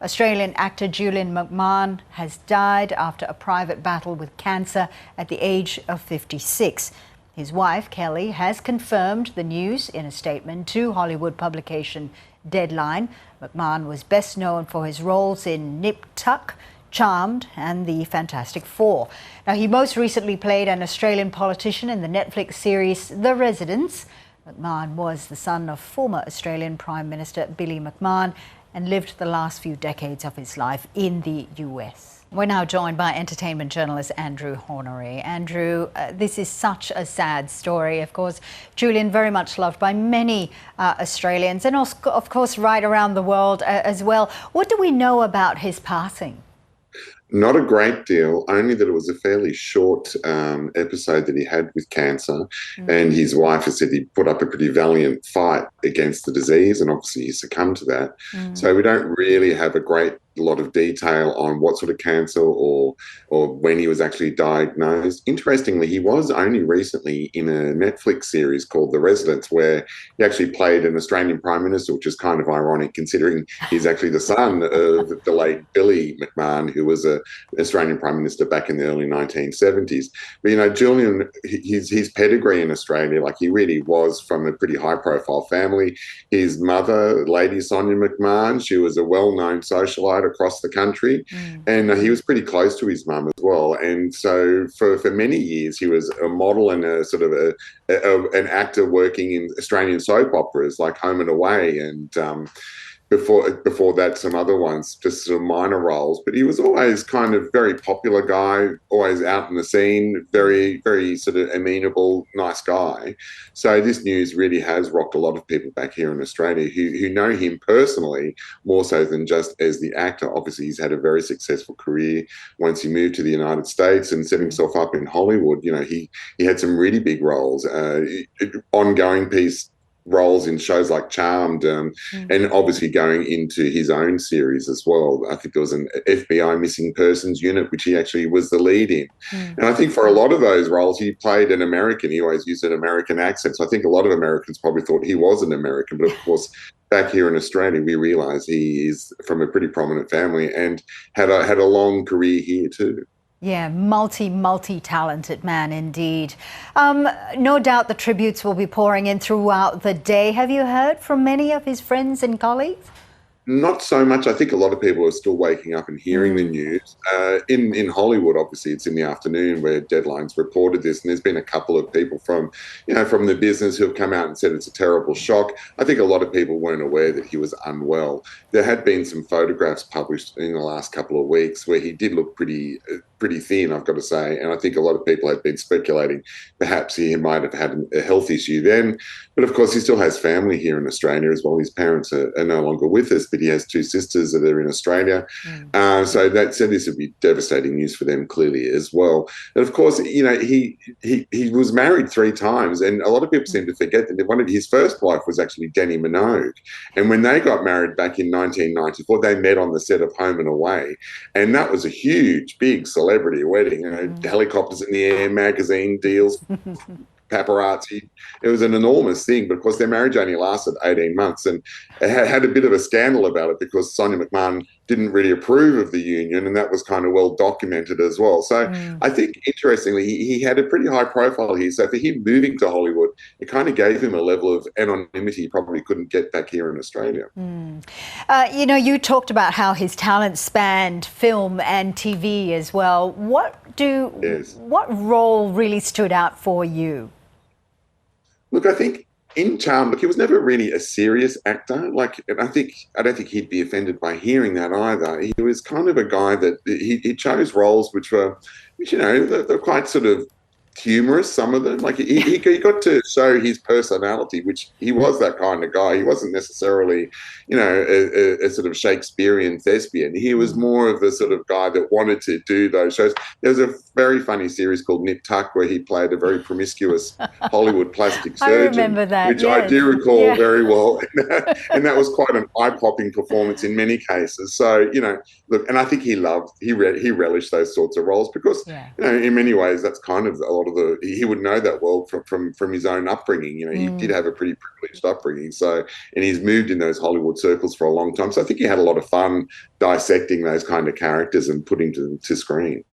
Australian actor Julian McMahon has died after a private battle with cancer at the age of 56. His wife, Kelly, has confirmed the news in a statement to Hollywood publication Deadline. McMahon was best known for his roles in Nip Tuck, Charmed and the Fantastic Four. Now, he most recently played an Australian politician in the Netflix series The Residents. McMahon was the son of former Australian Prime Minister Billy McMahon and lived the last few decades of his life in the US. We're now joined by entertainment journalist Andrew Hornery. Andrew, this is such a sad story. Of course, Julian, very much loved by many Australians and also, of course, right around the world as well. What do we know about his passing? Not a great deal, only that it was a fairly short episode that he had with cancer. And his wife has said he put up a pretty valiant fight against the disease, and obviously he succumbed to that. So we don't really have a great lot of detail on what sort of cancer or when he was actually diagnosed. Interestingly, he was only recently in a Netflix series called The Residents, where he actually played an Australian Prime Minister, which is kind of ironic considering he's actually the son of the late Billy McMahon, who was an Australian Prime Minister back in the early 1970s. But, you know, Julian, his pedigree in Australia, like he really was from a pretty high-profile family. His mother, Lady Sonia McMahon, she was a well-known socialite across the country, and he was pretty close to his mum as well. And so for many years he was a model and a sort of an actor working in Australian soap operas like Home and Away, and before that some other ones, just sort of minor roles. But he was always kind of very popular guy, always out in the scene, very, very sort of amenable, nice guy. So this news really has rocked a lot of people back here in Australia who know him personally more so than just as the actor. Obviously, he's had a very successful career once he moved to the United States and set himself up in Hollywood. You know, he had some really big roles, ongoing roles in shows like Charmed, and obviously going into his own series as well. I think there was an FBI missing persons unit, which he actually was the lead in. And I think for a lot of those roles, he played an American. He always used an American accent. So I think a lot of Americans probably thought he was an American. But of course, back here in Australia, we realise he is from a pretty prominent family and had a long career here too. Yeah, multi-talented man indeed. No doubt the tributes will be pouring in throughout the day. Have you heard from many of his friends and colleagues? Not so much. I think a lot of people are still waking up and hearing the news. In Hollywood, obviously, it's in the afternoon where Deadline's reported this, and there's been a couple of people from the business who have come out and said it's a terrible shock. I think a lot of people weren't aware that he was unwell. There had been some photographs published in the last couple of weeks where he did look pretty thin, I've got to say, and I think a lot of people have been speculating perhaps he might have had a health issue then. But of course, he still has family here in Australia as well. His parents are no longer with us, but he has two sisters that are in Australia. So this would be devastating news for them clearly as well. And of course, you know, he was married 3 times, and a lot of people seem to forget that his first wife was actually Dannii Minogue. And when they got married back in 1994, they met on the set of Home and Away, and that was a huge, big celebrity wedding. You know, helicopters in the air, magazine deals, paparazzi. It was an enormous thing, but of course their marriage only lasted 18 months, and it had a bit of a scandal about it because Sonia McMahon didn't really approve of the union, and that was kind of well documented as well. So I think, interestingly, he had a pretty high profile here. So for him moving to Hollywood, it kind of gave him a level of anonymity he probably couldn't get back here in Australia. You know, you talked about how his talent spanned film and TV as well. What role really stood out for you? Look, I think in Charmed, he was never really a serious actor. And I don't think he'd be offended by hearing that either. He was kind of a guy that he chose roles which were, you know, they're quite sort of humorous, some of them. Like he got to show his personality, which he was that kind of guy. He wasn't necessarily, you know, a sort of Shakespearean thespian. He was more of the sort of guy that wanted to do those shows. There's a very funny series called Nip Tuck where he played a very promiscuous Hollywood plastic surgeon. I remember that, which I do recall very well. And that was quite an eye-popping performance in many cases. So, you know, look, and I think he relished those sorts of roles because, you know, in many ways, that's kind of a lot of he would know that world from his own upbringing. He did have a pretty privileged upbringing. So, and he's moved in those Hollywood circles for a long time. So I think he had a lot of fun dissecting those kind of characters and putting them to screen.